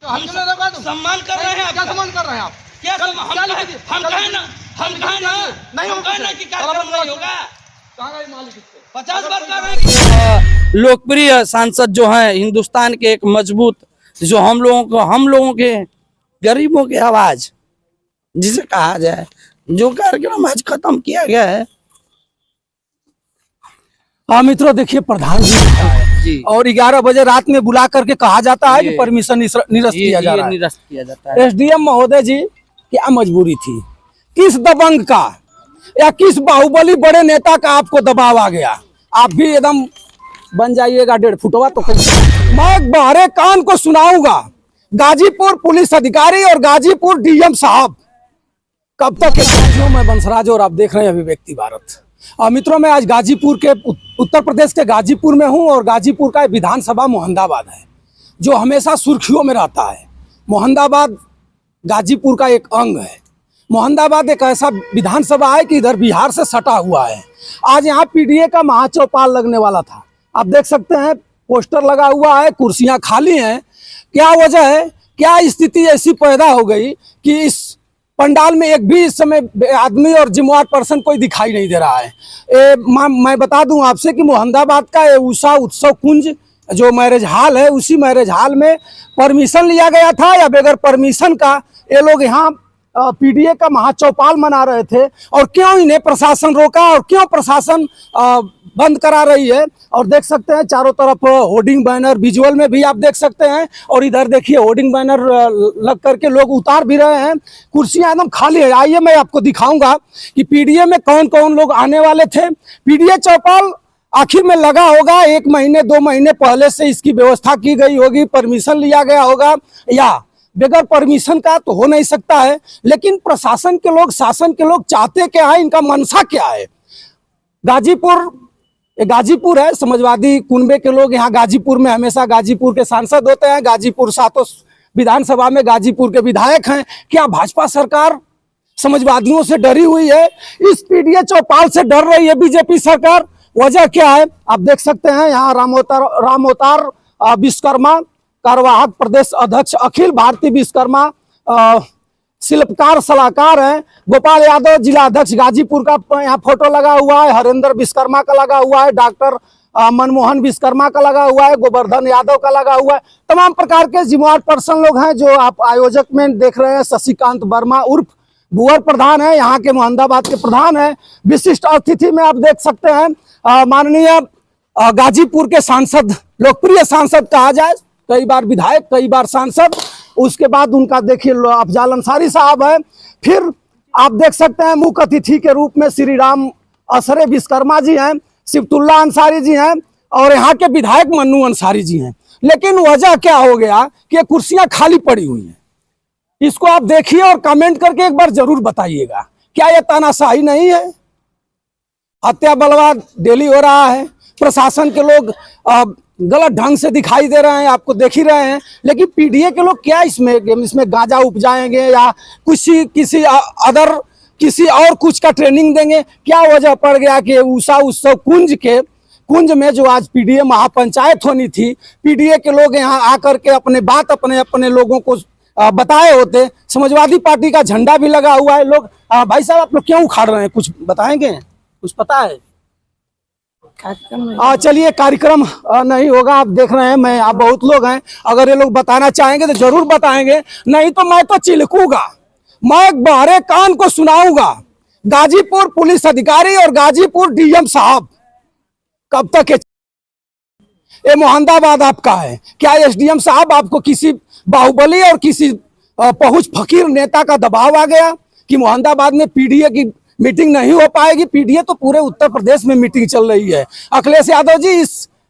सम्मान कर रहे हैं। क्या सम्मान कर रहे हैं आप? क्या हम कहें ना कि कार्यक्रम नहीं होगा। 50 बार कर रहे हैं। लोकप्रिय सांसद जो हैं हिंदुस्तान के एक मजबूत, जो हम लोगों के गरीबों की आवाज जिसे कहा जाए, जो कार्यक्रम आज खत्म किया गया है। हाँ मित्रों, देखिए प्रधान जी और 11 बजे रात में बुला करके कहा जाता है कि परमिशन निरस्त किया जा रहा है। एसडीएम महोदय जी, क्या मजबूरी थी? किस दबंग का या किस बाहुबली बड़े नेता का आपको दबाव आ गया? आप भी एकदम बन जाइएगा 1.5 फुटवा तो मैं बहरे कान को सुनाऊंगा। गाजीपुर पुलिस अधिकारी और गाजीपुर डीएम साहब कब तक के मैं बंसराज और आप देख रहे हैं अभिव्यक्ति भारत। मित्रों, मैं आज गाजीपुर के उत्तर प्रदेश के गाजीपुर में हूं और गाजीपुर का विधानसभा मोहम्मदाबाद है जो हमेशा सुर्खियों में रहता है। मोहम्मदाबाद गाजीपुर का एक अंग है। मोहम्मदाबाद एक ऐसा विधानसभा है कि इधर बिहार से सटा हुआ है। आज यहाँ पीडीए का महाचौपाल लगने वाला था। आप देख सकते हैं पोस्टर लगा हुआ है, कुर्सियां खाली हैं। क्या वजह है, क्या स्थिति ऐसी पैदा हो गई कि इस पंडाल में एक भी इस समय आदमी और जिम्मेवार पर्सन कोई दिखाई नहीं दे रहा है। मैं बता दूं आपसे कि मोहम्मदाबाद का उषा उत्सव कुंज जो मैरिज हॉल है, उसी मैरिज हॉल में परमिशन लिया गया था या बगैर परमिशन का ये लोग यहाँ पीडीए का महाचौपाल मना रहे थे। और क्यों इन्हें प्रशासन रोका और क्यों प्रशासन बंद करा रही है? और देख सकते हैं चारों तरफ होर्डिंग बैनर, विजुअल में भी आप देख सकते हैं। और इधर देखिए होर्डिंग बैनर लग करके लोग उतार भी रहे हैं। कुर्सियां एकदम खाली है। आइए मैं आपको दिखाऊंगा कि पीडीए में कौन कौन लोग आने वाले थे। पीडीए चौपाल आखिर में लगा होगा 1 महीने 2 महीने पहले से इसकी व्यवस्था की गई होगी, परमिशन लिया गया होगा, या बगैर परमिशन का तो हो नहीं सकता है। लेकिन प्रशासन के लोग, शासन के लोग चाहते क्या है, इनका मनसा क्या है? गाजीपुर है, समाजवादी कुनबे के लोग यहाँ गाजीपुर में हमेशा गाजीपुर के सांसद होते हैं। गाजीपुर 7 विधानसभा में गाजीपुर के विधायक हैं। क्या भाजपा सरकार समाजवादियों से डरी हुई है? इस पीडीए चौपाल से डर रही है बीजेपी सरकार? वजह क्या है? आप देख सकते हैं यहाँ राम अवतार विश्वकर्मा कार्यवाहक प्रदेश अध्यक्ष, अखिल भारतीय विश्वकर्मा शिल्पकार सलाहकार हैं। गोपाल यादव जिला अध्यक्ष गाजीपुर का यहाँ फोटो लगा हुआ है। हरेंद्र विश्वकर्मा का लगा हुआ है। डॉक्टर मनमोहन विश्वकर्मा का लगा हुआ है। गोवर्धन यादव का लगा हुआ है। तमाम प्रकार के जिम्मेवार पर्सन लोग हैं जो आप आयोजक में देख रहे हैं। शशिकांत वर्मा उर्फ बुअर प्रधान है, यहाँ के मोहम्मदाबाद के प्रधान है। विशिष्ट अतिथि में आप देख सकते हैं माननीय गाजीपुर के सांसद, लोकप्रिय सांसद कहा जाए, कई बार विधायक, कई बार सांसद। उसके बाद उनका देखिए अफजाल अंसारी साहब है। फिर आप देख सकते हैं मुख्य अतिथि के रूप में श्री राम असरे विश्वकर्मा जी हैं, सिफतुल्ला अंसारी जी हैं और यहाँ के विधायक मन्नू अंसारी जी हैं। लेकिन वजह क्या हो गया कि कुर्सियां खाली पड़ी हुई हैं? इसको आप देखिए और कमेंट करके एक बार जरूर बताइएगा, क्या यह तानाशाही नहीं है? हत्या बलवा डेली हो रहा है। प्रशासन के लोग गलत ढंग से दिखाई दे रहे हैं, आपको देख ही रहे हैं। लेकिन पीडीए के लोग क्या इसमें गांजा उपजाएंगे या किसी और कुछ का ट्रेनिंग देंगे? क्या वजह पड़ गया कि उषा उत्सव कुंज में जो आज पीडीए महापंचायत होनी थी, पीडीए के लोग यहाँ आकर के अपने लोगों को बताए होते। समाजवादी पार्टी का झंडा भी लगा हुआ है। लोग भाई साहब आप लोग क्यों उखाड़ रहे हैं? कुछ बताएंगे? कुछ पता है? चलिए, कार्यक्रम नहीं होगा। आप देख रहे हैं, आप बहुत लोग हैं, अगर ये लोग बताना चाहेंगे तो जरूर बताएंगे, नहीं तो मैं तो चिल्कूंगा। मैं बहरे कान को सुनाऊंगा। गाजीपुर पुलिस अधिकारी और गाजीपुर डीएम साहब कब तक ये मोहम्मदाबाद आपका है? क्या एसडीएम साहब आपको किसी बाहुबली और किसी पहुंच फकीर नेता का दबाव आ गया कि मोहम्मदाबाद में पीडीए की मीटिंग नहीं हो पाएगी? पीडीए तो पूरे उत्तर प्रदेश में मीटिंग चल रही है। अखिलेश यादव जी,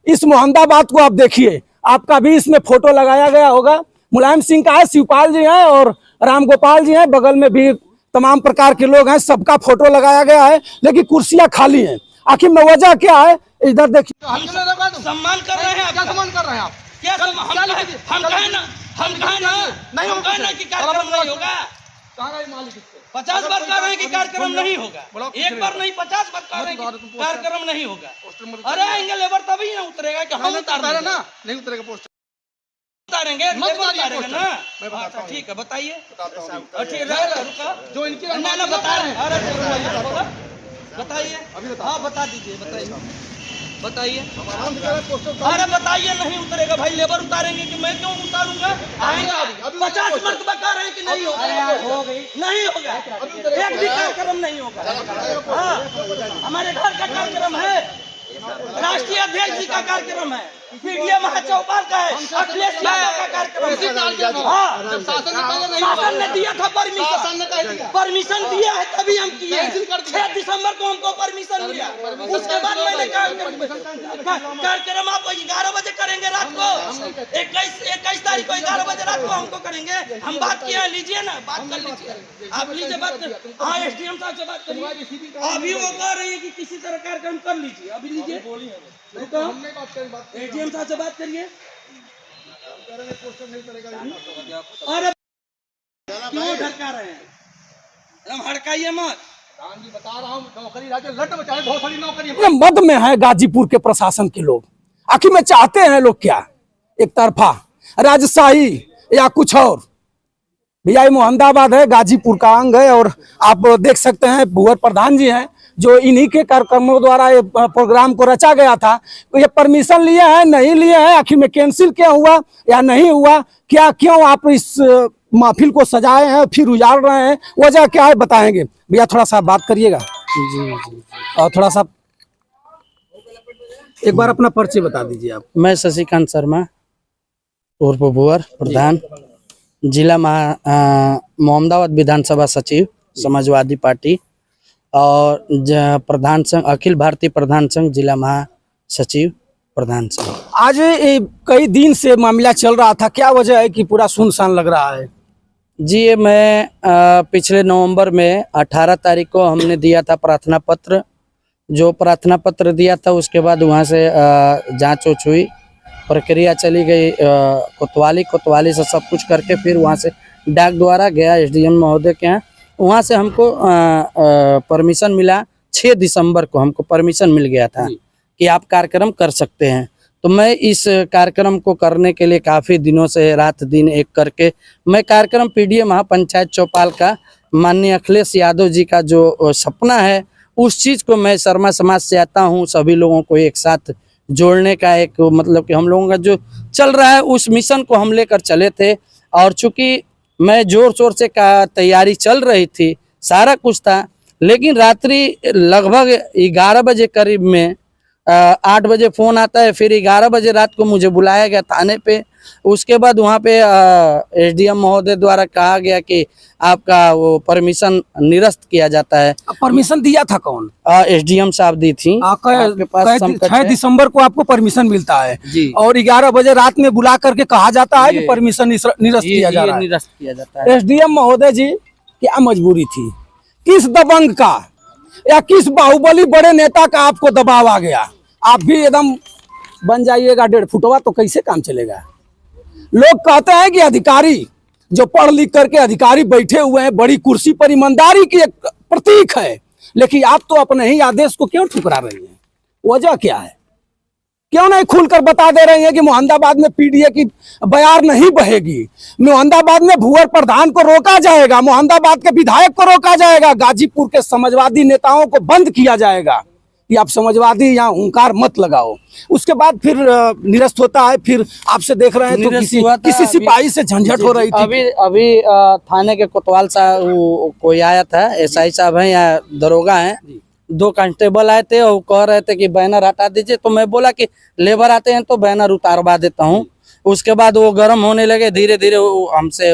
इस मोहम्मदाबाद को आप देखिए, आपका भी इसमें फोटो लगाया गया होगा। मुलायम सिंह का है, शिवपाल जी हैं और राम गोपाल जी हैं, बगल में भी तमाम प्रकार के लोग हैं, सबका फोटो लगाया गया है। लेकिन कुर्सियां खाली हैं। आखिर में वजह क्या है? इधर देखिए। सम्मान कर रहे हैं। क्या सम्मान कर रहे हैं आप? हम कहें ना कि कार्यक्रम नहीं होगा। 50 बार कर रहे हैं कि कार्यक्रम नहीं होगा। एक बार नहीं, 50 बार कर रहे हैं कि कार्यक्रम नहीं होगा। अरे आएंगे लेबर तभी ना उतरेगा कि हम उतार ना, नहीं उतरेगा पोस्टर। उतारेंगे ना। अच्छा ठीक है, बताइए। ठीक है, रुका जो इनकी ना बता रहे हैं। अरे बताइए, हाँ बता दीजिए, बताइए। अरे बताइए, नहीं उतरेगा भाई, लेबर उतारेंगे कि मैं क्यों उतारूंगा? 50 मरतबा कह रहे हैं कि नहीं होगा, नहीं होगा, एक भी कार्यक्रम नहीं होगा। हाँ, हमारे घर का कार्यक्रम है, राष्ट्रीय अध्यक्ष जी का कार्यक्रम है, पीडीए महाचौपाल का है, अखिलेश यादव का कार्यक्रम है। हाँ, शासन ने दिया था परमिशन दिया है, तभी हम किए। 6 दिसंबर को हमको परमिशन मिला, उसके बाद मैंने कार्यक्रम आप 11 बजे करेंगे रात को, 21 तारीख को 11 बजे रात को हमको करेंगे। हम बात किए हैं, लीजिए ना, बात कर लीजिए, आप लीजिए बात कर। हाँ, एसडीएम साहब से बात करिए, अभी वो कह रही है कि किसी तरह कार्यक्रम कर लीजिए, अभी लीजिए, एसडीएम साहब से बात करिए। अरे क्यों ढका रहे हैं, हम हड़काइए मत, बता रहा हूँ, नौकरी लट बचाए, बहुत सारी नौकरी मद में है गाजीपुर के प्रशासन के लोग। आखिर में चाहते हैं लोग क्या, एक तरफा राजशाही या कुछ और? भैया ये मोहम्मदाबाद है, गाजीपुर का अंग है, और आप देख सकते हैं भूवर प्रधान जी हैं, जो इन्हीं के कार्यक्रमों द्वारा ये प्रोग्राम को रचा गया था। तो ये परमिशन लिए हैं, नहीं लिए हैं, आखिर में कैंसिल क्या हुआ या नहीं हुआ, क्या क्यों आप इस महफिल को सजाए हैं फिर उजाड़ रहे हैं, वजह क्या है बताएंगे। भैया थोड़ा सा बात करिएगा जी, और थोड़ा सा एक बार अपना परिचय बता दीजिए आप। मैं शशिकांत शर्मा उर्फ भूवर प्रधान, जिला मोहम्मदाबाद विधानसभा सचिव, समाजवादी पार्टी, और प्रधान संघ, अखिल भारतीय प्रधान संघ, जिला महासचिव प्रधान संघ। आज कई दिन से मामला चल रहा था, क्या वजह है कि पूरा सुनसान लग रहा है? जी, ये मैं पिछले नवंबर में 18 तारीख को हमने दिया था प्रार्थना पत्र। जो प्रार्थना पत्र दिया था उसके बाद वहाँ से जांच उच हुई, प्रक्रिया चली गई कोतवाली से सब कुछ करके, फिर वहाँ से डाक द्वारा गया एसडीएम महोदय के यहाँ, वहाँ से हमको परमिशन मिला। 6 दिसंबर को हमको परमिशन मिल गया था कि आप कार्यक्रम कर सकते हैं। तो मैं इस कार्यक्रम को करने के लिए काफ़ी दिनों से रात दिन एक करके मैं कार्यक्रम पीडीए महापंचायत चौपाल का माननीय अखिलेश यादव जी का जो सपना है, उस चीज़ को मैं शर्मा समाज से आता हूँ, सभी लोगों को एक साथ जोड़ने का एक मतलब कि हम लोगों का जो चल रहा है उस मिशन को हम लेकर चले थे। और चूँकि मैं जोर शोर से तैयारी चल रही थी, सारा कुछ था, लेकिन रात्रि लगभग 11 बजे करीब में 8 बजे फ़ोन आता है, फिर 11 बजे रात को मुझे बुलाया गया थाने पे। उसके बाद वहाँ पे एसडीएम महोदय द्वारा कहा गया कि आपका वो परमिशन निरस्त किया जाता है। परमिशन दिया था कौन? एसडीएम साहब दी थी। आपके पास 6 दिसंबर को आपको परमिशन मिलता है जी, और 11 बजे रात में बुला करके कहा जाता है कि परमिशन निरस्त किया जा रहा है। एसडीएम महोदय जी क्या मजबूरी थी? किस दबंग का या किस बाहुबली बड़े नेता का आपको दबाव आ गया? आप भी एकदम बन जाइएगा 1.5 फुटवा, तो कैसे काम चलेगा? लोग कहते हैं कि अधिकारी जो पढ़ लिख करके अधिकारी बैठे हुए हैं बड़ी कुर्सी पर, ईमानदारी की एक प्रतीक है, लेकिन आप तो अपने ही आदेश को क्यों ठुकरा रही हैं? वजह क्या है? क्यों नहीं खुलकर बता दे रही है कि मोहम्मदाबाद में पीडीए की बयार नहीं बहेगी, मोहम्मदाबाद में भूवर प्रधान को रोका जाएगा, मोहम्मदाबाद के विधायक को रोका जाएगा, गाजीपुर के समाजवादी नेताओं को बंद किया जाएगा कि आप समाजवादी यहाँ हुंकार मत लगाओ। उसके बाद फिर निरस्त होता है, फिर आपसे देख रहे हैं तो किसी सिपाही से झंझट हो रही थी। अभी थाने के कोतवाल साहब कोई आया था, एसआई साहब हैं या दरोगा हैं, 2 कांस्टेबल आए थे और कह रहे थे कि बैनर हटा दीजिए। तो मैं बोला कि लेबर आते हैं तो बैनर उतारवा देता हूँ। उसके बाद वो गर्म होने लगे, धीरे धीरे हमसे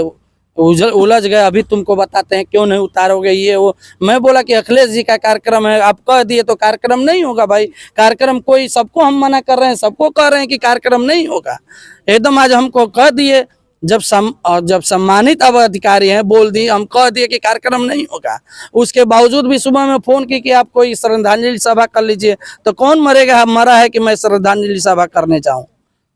उलझ गए। अभी तुमको बताते हैं क्यों नहीं उतारोगे ये वो। मैं बोला कि अखिलेश जी का कार्यक्रम है, आप कह दिए तो कार्यक्रम नहीं होगा भाई। कार्यक्रम कोई, सबको हम मना कर रहे हैं, सबको कह रहे हैं कि कार्यक्रम नहीं होगा, एकदम आज हमको कह दिए। जब सम्मानित अब अधिकारी हैं, बोल दिए, हम कह दिए कि कार्यक्रम नहीं होगा। उसके बावजूद भी सुबह में फ़ोन की कि आप कोई श्रद्धांजलि सभा कर लीजिए। तो कौन मरेगा? मरा है कि मैं श्रद्धांजलि सभा करने जाऊँ?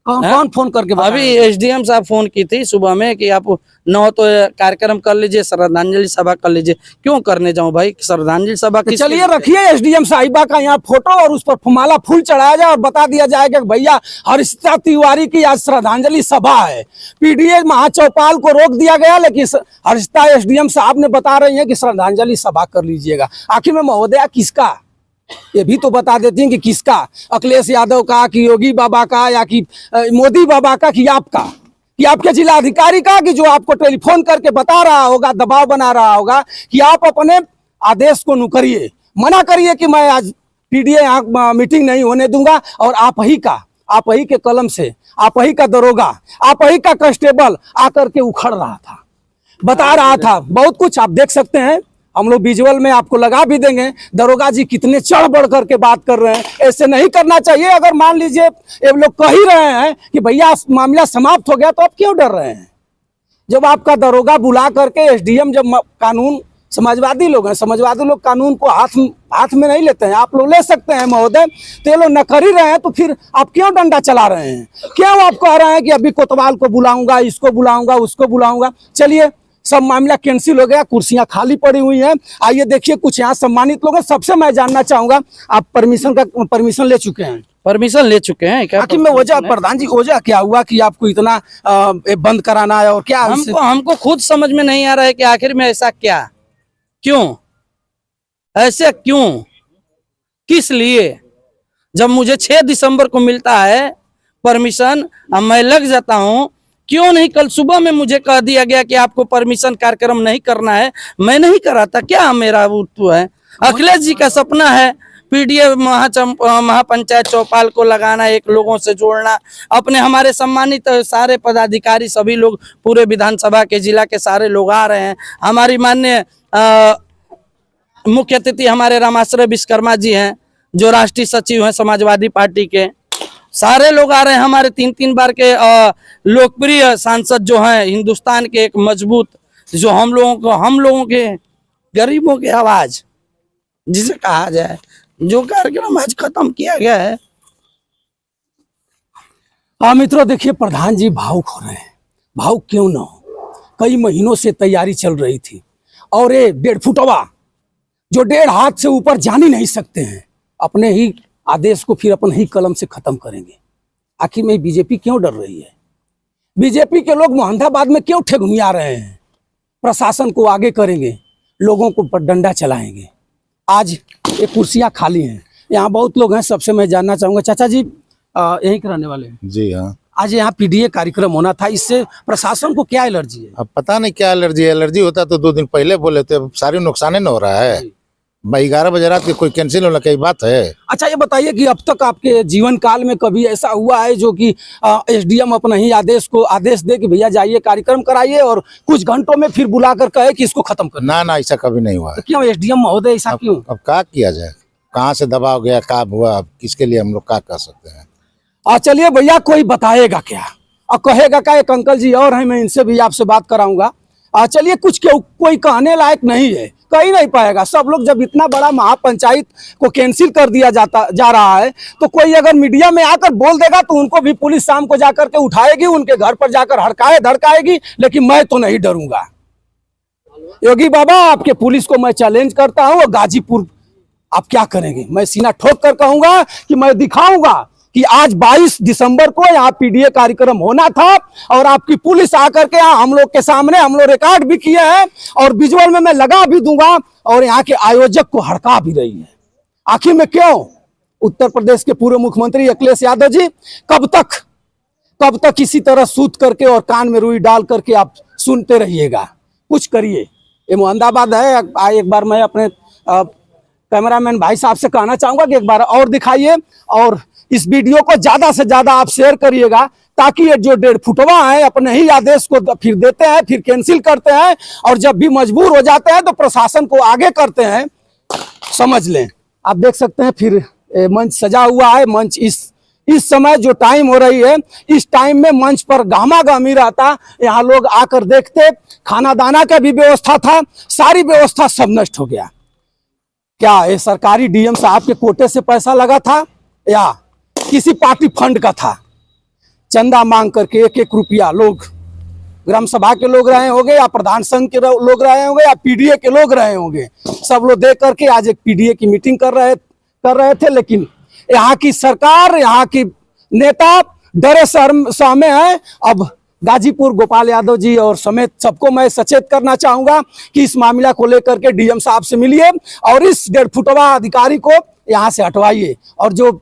कौन फोन करके बताया? अभी एसडीएम साहब फोन की थी सुबह में कि आप 9 तो कार्यक्रम कर लीजिए, श्रद्धांजलि सभा कर लीजिए। क्यों करने जाऊं भाई श्रद्धांजलि सभा? तो चलिए रखिए एसडीएम साहिबा का यहाँ फोटो और उस पर माला फूल चढ़ाया जाए और बता दिया जाएगा कि भैया हर्षिता तिवारी की आज श्रद्धांजलि सभा है। पीडीए महाचौपाल को रोक दिया गया, लेकिन हर्षिता एसडीएम साहब ने बता रही है कि श्रद्धांजलि सभा कर लीजिएगा। आखिर में महोदया किसका, ये भी तो बता देती हैं कि किसका, अखिलेश यादव का कि योगी बाबा का या कि मोदी बाबा का कि आपका, कि आपके जिलाधिकारी का, कि जो आपको टेलीफोन करके बता रहा होगा, दबाव बना रहा होगा कि आप अपने आदेश को नुकरिए, मना करिए कि मैं आज पीडीए यहाँ मीटिंग नहीं होने दूंगा। और आप ही के कलम से, आप ही का दरोगा, आप ही का कांस्टेबल आकर के उखड़ रहा था, बता रहा था बहुत कुछ। आप देख सकते हैं, हम लोग विजुअल में आपको लगा भी देंगे, दरोगा जी कितने चढ़ बढ़ करके बात कर रहे हैं। ऐसे नहीं करना चाहिए। अगर मान लीजिए ये लोग कह ही रहे हैं कि भैया मामला समाप्त हो गया, तो आप क्यों डर रहे हैं? जब आपका दरोगा बुला करके एसडीएम, जब कानून, समाजवादी लोग हैं, समाजवादी लोग कानून को हाथ में नहीं लेते हैं, आप लोग ले सकते हैं महोदय, तो ये लोग न कर ही रहे हैं, तो फिर आप क्यों डंडा चला रहे हैं? क्यों आप कह रहे हैं कि अभी कोतवाल को बुलाऊंगा, इसको बुलाऊंगा, उसको बुलाऊंगा? चलिए, सब मामला कैंसिल हो गया, कुर्सियां खाली पड़ी हुई हैं। आइए देखिए कुछ यहाँ सम्मानित लोग हैं। सबसे मैं जानना चाहूंगा, आप परमिशन ले चुके हैं? परमिशन ले चुके हैं क्या? आखिर में वजह, प्रधान जी वजह क्या हुआ कि आपको इतना बंद कराना है? और क्या हमको खुद समझ में नहीं आ रहा है कि आखिर में ऐसा क्या, क्यों, ऐसे क्यों, किस लिए? जब मुझे 6 दिसंबर को मिलता है परमिशन, मैं लग जाता हूँ, क्यों नहीं कल सुबह में मुझे कह दिया गया कि आपको परमिशन कार्यक्रम नहीं करना है? मैं नहीं कराता क्या? मेरा वो है, अखिलेश जी का सपना है पीडीए महापंचायत चौपाल को लगाना, एक लोगों से जोड़ना। अपने हमारे सम्मानित सारे पदाधिकारी, सभी लोग, पूरे विधानसभा के, जिला के सारे लोग आ रहे हैं। हमारी माननीय मुख्य अतिथि हमारे रामाश्रय विश्वकर्मा जी हैं, जो राष्ट्रीय सचिव हैं समाजवादी पार्टी के, सारे लोग आ रहे हैं। हमारे 3 बार के लोकप्रिय सांसद जो हैं हिंदुस्तान के, एक मजबूत, जो हम लोगों के गरीबों की आवाज जिसे कहा जाए, जो कार्यक्रम आज खत्म किया गया है। हाँ मित्रों, देखिए प्रधान जी भावुक हो रहे हैं। भावुक क्यों ना हो, कई महीनों से तैयारी चल रही थी, और ये 1.5 फुटवा जो 1.5 हाथ से ऊपर जान ही नहीं सकते हैं, अपने ही आदेश को फिर अपन ही कलम से खत्म करेंगे। आखिर में बीजेपी क्यों डर रही है? बीजेपी के लोग मोहम्मदाबाद में क्यों ठेगुमिया रहे हैं? प्रशासन को आगे करेंगे, लोगों को पर डंडा चलाएंगे। आज ये कुर्सियां खाली हैं, यहाँ बहुत लोग हैं। सबसे मैं जानना चाहूंगा, चाचा जी यहीं के रहने वाले हैं? जी हाँ। आज यहाँ पीडीए कार्यक्रम होना था, इससे प्रशासन को क्या एलर्जी है? अब पता नहीं क्या एलर्जी है। एलर्जी होता तो 2 दिन पहले बोले थे, सारी नुकसान न हो रहा है। 11 बजे रात के कोई कैंसिल होना कई बात है? अच्छा ये बताइए कि अब तक आपके जीवन काल में कभी ऐसा हुआ है जो कि एसडीएम अपना ही आदेश दे कि भैया जाइए कार्यक्रम कराइए, और कुछ घंटों में फिर बुलाकर कहे कि इसको खत्म कर? ना, ऐसा कभी नहीं हुआ। तो क्यों एसडीएम महोदय ऐसा क्यों? अब क्या किया जाए, कहाँ से दबाव गया, क्या हुआ, किसके लिए हम लोग क्या कर सकते हैं? चलिए भैया, कोई बताएगा क्या और कहेगा क्या? एक अंकल जी और हैं, मैं इनसे भी आपसे बात कराऊंगा। चलिए, कुछ कोई कहने लायक नहीं है, कह ही नहीं पाएगा। सब लोग, जब इतना बड़ा महापंचायत को कैंसिल कर दिया जा रहा है, तो कोई अगर मीडिया में आकर बोल देगा तो उनको भी पुलिस शाम को जाकर के उठाएगी, उनके घर पर जाकर धड़काएगी। लेकिन मैं तो नहीं डरूंगा। योगी बाबा, आपके पुलिस को मैं चैलेंज करता हूं, और गाजीपुर आप क्या करेंगे? मैं सीना ठोक कर कहूंगा कि मैं दिखाऊंगा कि आज 22 दिसंबर को यहाँ पीडीए कार्यक्रम होना था, और आपकी पुलिस आकर के यहाँ हम लोग के सामने, हम लोग रिकॉर्ड भी किए हैं और विजुअल में मैं लगा भी दूंगा, और यहाँ के आयोजक को हड़का भी रही है। आखिर में क्यों? उत्तर प्रदेश के पूर्व मुख्यमंत्री अखिलेश यादव जी, कब तक इसी तरह सूत करके और कान में रुई डाल करके आप सुनते रहिएगा? कुछ करिए। ये मोहम्मदाबाद है। एक बार मैं अपने कैमरामैन भाई साहब से कहना चाहूंगा कि एक बार और दिखाइए, और इस वीडियो को ज्यादा से ज्यादा आप शेयर करिएगा, ताकि ये जो 1.5 फुटवा है अपने ही आदेश को फिर देते हैं, फिर कैंसिल करते हैं, और जब भी मजबूर हो जाते हैं तो प्रशासन को आगे करते हैं। समझ लें। आप देख सकते हैं, फिर मंच सजा हुआ है। मंच इस समय जो टाइम हो रही है, इस टाइम में मंच पर गहमा-गहमी रहता, यहाँ लोग आकर देखते। खाना दाना का भी व्यवस्था था, सारी व्यवस्था सब नष्ट हो गया। क्या ये सरकारी डीएम साहब के कोटे से पैसा लगा था, या किसी पार्टी फंड का था? चंदा मांग करके 1-1 रुपया लोग ग्राम सभा के लोग रहे होंगे या प्रधान संघ के लोग रहे होंगे या पीडीए के लोग रहे होंगे, सब लोग दे करके आज एक पीडीए की मीटिंग कर रहे थे। लेकिन यहाँ की सरकार, यहाँ की नेता डरे सहमे है। अब गाजीपुर गोपाल यादव जी और समेत सबको मैं सचेत करना चाहूंगा कि इस मामला को लेकर के डीएम साहब से मिलिए और इस 1.5 फुटवा अधिकारी को यहाँ से हटवाइए। और जो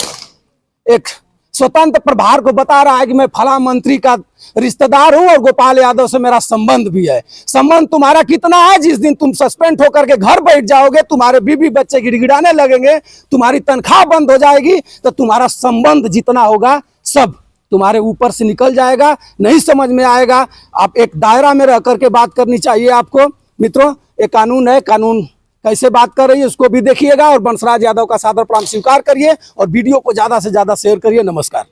एक स्वतंत्र प्रभार को बता रहा है कि मैं फला मंत्री का रिश्तेदार हूं और गोपाल यादव से मेरा संबंध भी है, संबंध तुम्हारा कितना है? जिस दिन तुम सस्पेंड होकर के घर बैठ जाओगे, तुम्हारे बीवी बच्चे गिड़गिड़ाने लगेंगे, तुम्हारी तनख्वाह बंद हो जाएगी, तो तुम्हारा संबंध जितना होगा सब तुम्हारे ऊपर से निकल जाएगा, नहीं समझ में आएगा। आप एक दायरा में रह करके बात करनी चाहिए आपको। मित्रों, एक कानून है, कानून कैसे बात कर रही है उसको भी देखिएगा और वंशराज यादव का सादर प्रणाम स्वीकार करिए और वीडियो को ज़्यादा से ज़्यादा शेयर करिए। नमस्कार।